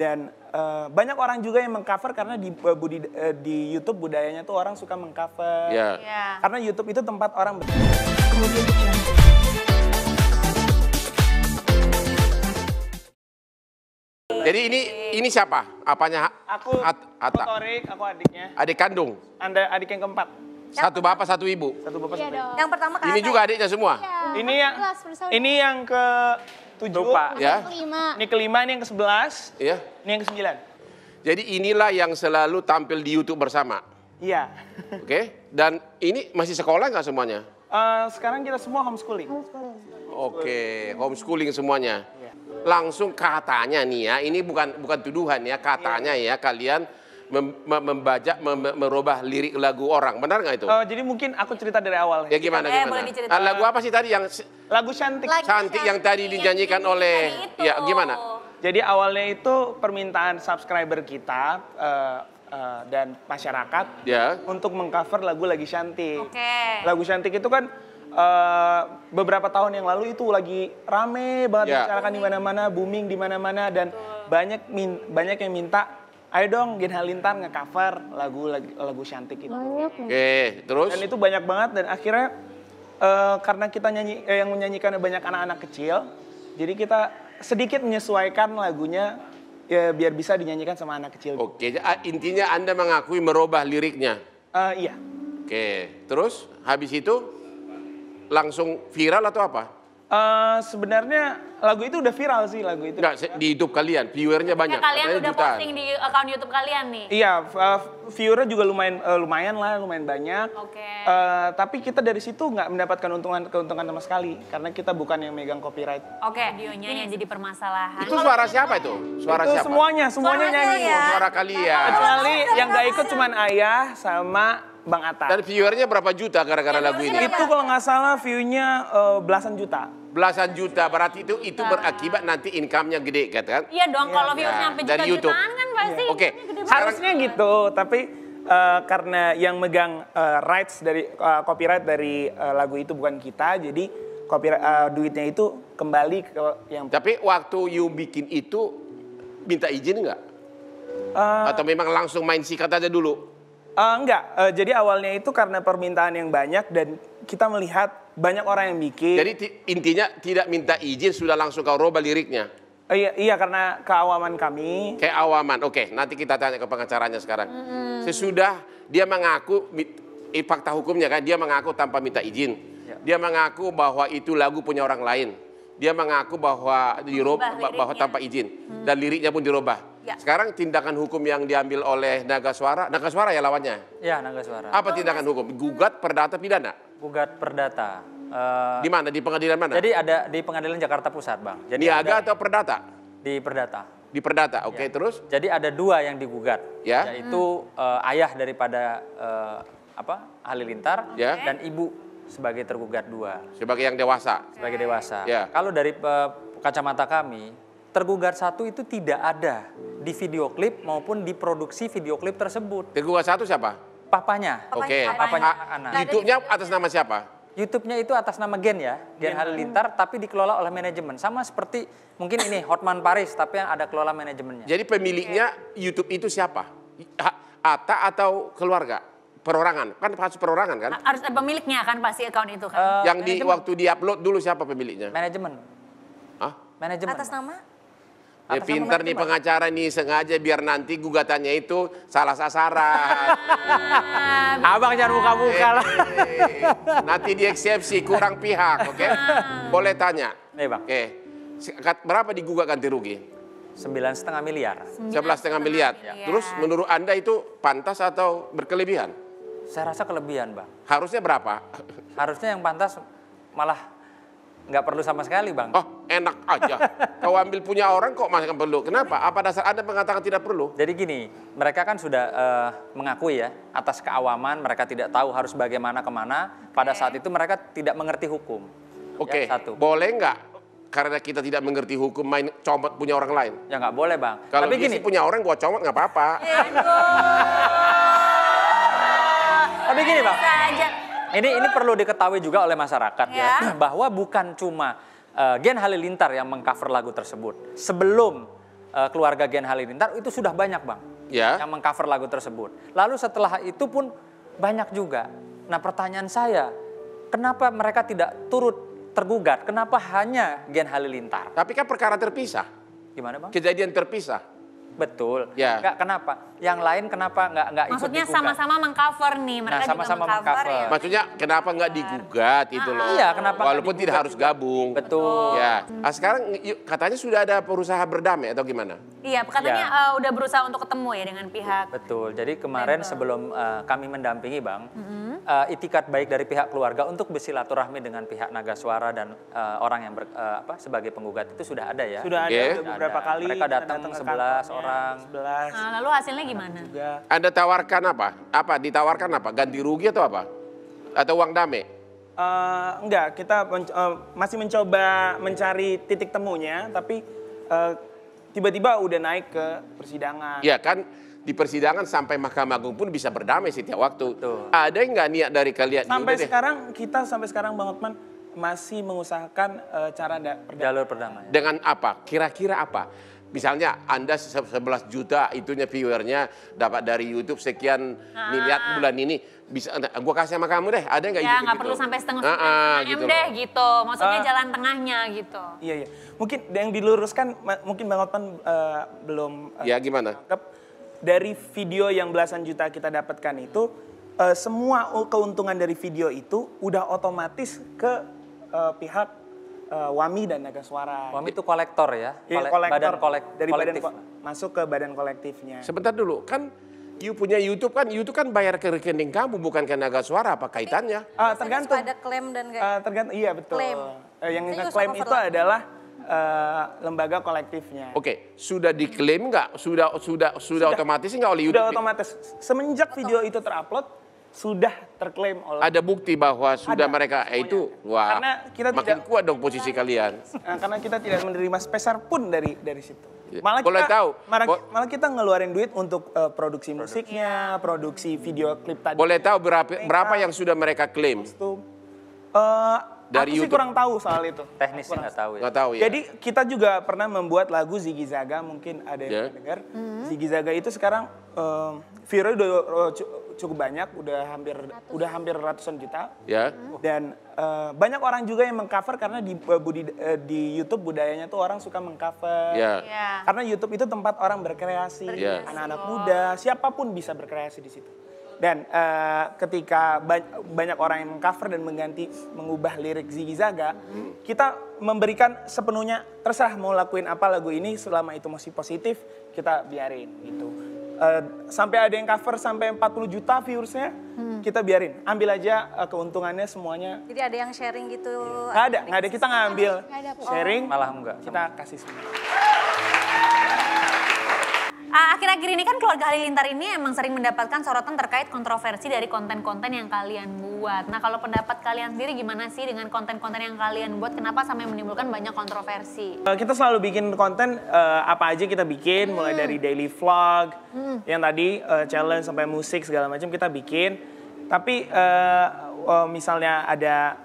Dan banyak orang juga yang mengcover karena di YouTube budayanya tuh orang suka mengcover. Karena YouTube itu tempat orang Jadi ini siapa? Apanya? Aku Torik, aku adiknya. Adik kandung? Anda adik yang keempat. Satu bapak, satu ibu? Satu bapak, satu ibu. Yang pertama Ini juga adiknya semua? Iya. Ini yang ke-7. Ya. Ini kelima, ini yang ke-11. Iya. Ini yang ke-9. Jadi inilah yang selalu tampil di YouTube bersama? Iya. Oke. Dan ini masih sekolah nggak semuanya? Sekarang kita semua homeschooling. Oke, homeschooling semuanya. Iya. Langsung katanya nih ya, ini bukan tuduhan ya, katanya ya kalian merubah lirik lagu orang, benar nggak itu? Jadi mungkin aku cerita dari awal. Ya gimana? Lagu apa sih tadi yang lagu Cantik. Cantik yang tadi dinyanyikan oleh, ya gimana? Jadi awalnya itu permintaan subscriber kita dan masyarakat untuk mengcover lagu Lagi Cantik. Lagu Cantik itu kan beberapa tahun yang lalu itu lagi rame banget dibicarakan di mana-mana, booming di mana-mana, dan banyak yang minta, ayo dong Gen Halilintar nge-cover lagu Cantik itu. Oke, terus? Dan itu banyak banget, dan akhirnya karena kita yang menyanyikannya banyak anak-anak kecil, jadi kita sedikit menyesuaikan lagunya ya, biar bisa dinyanyikan sama anak kecil. Oke, intinya Anda mengakui merubah liriknya? Iya. Oke, terus habis itu langsung viral atau apa? Sebenarnya lagu itu udah viral sih, lagu itu. Enggak, di YouTube kalian, viewernya banyak. Kalian udah jutaan. Posting di akun YouTube kalian nih? Iya, viewernya juga lumayan banyak. Tapi kita dari situ nggak mendapatkan keuntungan sama sekali, karena kita bukan yang megang copyright. Videonya yang jadi permasalahan. Itu suara siapa itu? Suara siapa? Semuanya nyanyi. Suara kalian. Kecuali yang nggak ikut cuman ayah sama Bang Atta. Dan viewernya berapa juta gara-gara lagu ini? Itu kalau nggak salah view-nya belasan juta. Belasan juta, berarti itu berakibat nanti income-nya gede kan? Iya dong, kalau view-nya sampai juta-jutaan kan pasti. Oke. Harusnya gitu, tapi karena yang megang rights dari copyright dari lagu itu bukan kita, jadi duitnya itu kembali ke yang. Tapi waktu you bikin itu minta izin nggak? Atau memang langsung main sikat aja dulu? Enggak, jadi awalnya itu karena permintaan yang banyak dan kita melihat banyak orang yang bikin. Jadi intinya tidak minta izin, sudah langsung kau rubah liriknya? Iya, karena keawaman kami. Keawaman, oke. Nanti kita tanya ke pengacaranya sekarang. Sesudah dia mengaku, fakta hukumnya kan, dia mengaku tanpa minta izin. Dia mengaku bahwa itu lagu punya orang lain. Dia mengaku bahwa bahwa tanpa izin. Dan liriknya pun dirubah. Sekarang tindakan hukum yang diambil oleh Naga Suara ya lawannya? Iya, Naga Suara. Apa tindakan hukum? Gugat perdata pidana? Gugat perdata. Di mana? Di pengadilan mana? Jadi ada di pengadilan Jakarta Pusat, Bang. Jadi Niaga atau perdata? Di perdata. Di perdata, oke. Terus? Jadi ada dua yang digugat, yaitu ayah daripada Halilintar dan ibu sebagai tergugat dua. Sebagai yang dewasa? Sebagai dewasa. Kalau dari kacamata kami, tergugat satu itu tidak ada di video klip maupun di produksi video klip tersebut. Tergugat satu siapa? Papanya. Oke. Papanya anak. YouTube-nya atas nama siapa? YouTube-nya itu atas nama Gen Halilintar, tapi dikelola oleh manajemen. Sama seperti mungkin ini Hotman Paris, tapi yang ada kelola manajemennya. Jadi pemiliknya YouTube itu siapa? Atta atau keluarga? Perorangan? Kan harus perorangan kan? Harus ada pemiliknya kan pasti akun itu kan? Yang waktu di-upload dulu siapa pemiliknya? Manajemen. Manajemen. Atas nama? Ya pintar nih pengacara nih, sengaja biar nanti gugatannya itu salah sasaran. Abang jangan buka-buka lah. Nanti dieksepsi, kurang pihak, oke? Boleh tanya? Nih Bang. Oke. Berapa digugat ganti rugi? 9,5 miliar. 11,5 miliar. Terus menurut Anda itu pantas atau berkelebihan? Saya rasa kelebihan, Bang. Harusnya berapa? Harusnya yang pantas malah nggak perlu sama sekali, Bang. Oh, enak aja. Kau ambil punya orang kok masih perlu. Kenapa? Apa dasar Anda mengatakan tidak perlu? Jadi gini, mereka kan sudah mengakui ya, atas keawaman mereka tidak tahu harus bagaimana kemana. Pada saat itu mereka tidak mengerti hukum. Oke, boleh nggak? Karena kita tidak mengerti hukum main comot punya orang lain? Ya nggak boleh, Bang. Kalau dia sih punya orang gua comot nggak apa-apa. Tapi gini, Bang. Ini perlu diketahui juga oleh masyarakat ya, bahwa bukan cuma Gen Halilintar yang mengcover lagu tersebut. Sebelum keluarga Gen Halilintar itu sudah banyak Bang yang mengcover lagu tersebut. Lalu setelah itu pun banyak juga. Nah pertanyaan saya, kenapa mereka tidak turut tergugat? Kenapa hanya Gen Halilintar? Tapi kan perkara terpisah. Gimana Bang? Kejadian terpisah. Betul. Ya. Enggak, kenapa? Yang lain kenapa nggak ikut Maksudnya digugat? sama-sama mengcover nih, mereka sama-sama juga mengcover. Ya. Maksudnya kenapa nggak digugat itu loh? Iya, kenapa nggak Walaupun tidak harus gabung. Betul. Ya. Nah, sekarang katanya sudah ada berusaha berdamai atau gimana? Iya, katanya udah berusaha untuk ketemu ya dengan pihak. Betul. Jadi kemarin sebelum kami mendampingi Bang, itikat baik dari pihak keluarga untuk bersilaturahmi dengan pihak Naga Suara dan orang yang sebagai penggugat itu sudah ada ya. Sudah ada beberapa kali. Mereka datang 11 orang. 11. Nah, lalu hasilnya gimana? Juga. Anda tawarkan apa? Ditawarkan apa? Ganti rugi atau apa? Atau uang damai? Enggak, kita masih mencoba mencari titik temunya, tapi tiba-tiba udah naik ke persidangan. Ya kan, di persidangan sampai Mahkamah Agung pun bisa berdamai setiap waktu. Betul. Ada nggak niat dari kalian? Sampai sekarang Bang Hotman masih mengusahakan cara jalur perdamaian. Dengan apa? Kira-kira apa? Misalnya Anda 11 juta itunya viewernya dapat dari YouTube sekian miliar bulan ini, bisa gua kasih sama kamu deh, ada nggak ya, gitu? nggak perlu sampai setengah gitu deh gitu, maksudnya jalan tengahnya gitu. Iya. Mungkin yang diluruskan, mungkin Bang Hotman belum ya gimana? Dari video yang belasan juta kita dapatkan itu, semua keuntungan dari video itu udah otomatis ke pihak WAMI dan Naga Suara. WAMI itu kolektor ya? Kolektor. Dari kolektif. Masuk ke badan kolektifnya. Sebentar dulu, kan punya YouTube kan bayar ke rekening kamu bukan ke Naga Suara, apa kaitannya? Tergantung. Ada klaim dan tergantung, iya betul. Klaim. Yang ngeklaim itu adalah lembaga kolektifnya. Oke, sudah diklaim nggak? Sudah otomatis nggak oleh YouTube? Sudah otomatis. Semenjak video itu terupload, sudah terklaim oleh. Ada bukti bahwa sudah mereka itu, wah, karena kita makin kuat dong posisi kalian. Karena kita tidak menerima speser pun dari situ. Malah kita ngeluarin duit untuk produksi musiknya, produksi video klip tadi. Boleh tahu berapa yang sudah mereka klaim? Dari YouTube. Aku sih kurang tahu soal itu. Teknisnya nggak tahu ya. Nggak tahu ya. Jadi kita juga pernah membuat lagu Ziggy Zaga, mungkin ada yang dengar. Ziggy Zaga itu sekarang viewernya udah cukup banyak, udah hampir ratusan juta. Ya. Dan banyak orang juga yang mengcover karena di YouTube budayanya tuh orang suka mengcover. Ya. Karena YouTube itu tempat orang berkreasi, anak-anak muda, siapapun bisa berkreasi di situ. Dan ketika banyak orang yang mengcover dan mengubah lirik Ziggy Zaga, kita memberikan sepenuhnya, terserah mau lakuin apa lagu ini, selama itu masih positif, kita biarin gitu. Sampai ada yang cover sampai 40 juta viewersnya, kita biarin. Ambil aja keuntungannya semuanya. Jadi ada yang sharing gitu? Nggak ada, kita ngambil sharing, malah enggak. Kita kasih semua. Akhir-akhir ini kan keluarga Halilintar ini emang sering mendapatkan sorotan terkait kontroversi dari konten-konten yang kalian buat. Nah, kalau pendapat kalian sendiri gimana sih dengan konten-konten yang kalian buat? Kenapa sampai menimbulkan banyak kontroversi? Kita selalu bikin konten, apa aja kita bikin, mulai dari daily vlog, yang tadi challenge sampai musik segala macam kita bikin. Tapi misalnya ada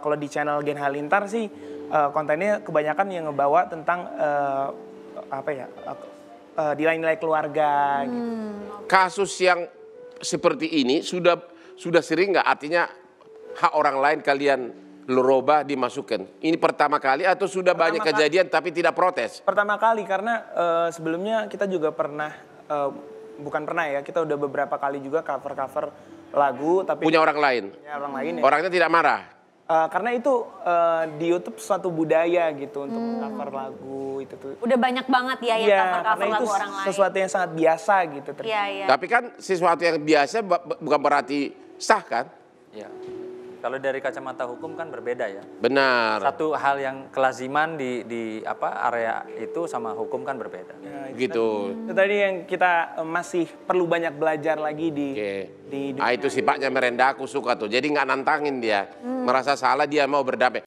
kalau di channel Gen Halilintar sih kontennya kebanyakan yang ngebawa tentang nilai-nilai keluarga. Gitu. Kasus yang seperti ini sudah sering nggak? Artinya hak orang lain kalian roba dimasukkan. Ini pertama kali atau sudah banyak kejadian tapi tidak protes? Pertama kali karena sebelumnya kita juga pernah, bukan pernah ya, kita udah beberapa kali juga cover lagu. Tapi punya orang lain? Punya orang lain ya. Orangnya tidak marah? Karena itu di YouTube suatu budaya gitu untuk cover lagu itu tuh. Udah banyak banget ya yang cover-cover lagu orang lain. Sesuatu yang sangat biasa gitu. Iya. Tapi kan sesuatu yang biasa bukan berarti sah kan? Iya. Kalau dari kacamata hukum kan berbeda ya. Benar. Satu hal yang kelaziman di area itu sama hukum kan berbeda. Ya, gitu. Itu tadi yang kita masih perlu banyak belajar lagi di dunia. Itu sifatnya merendah, aku suka tuh. Jadi nggak nantangin dia. Merasa salah dia mau berdamai.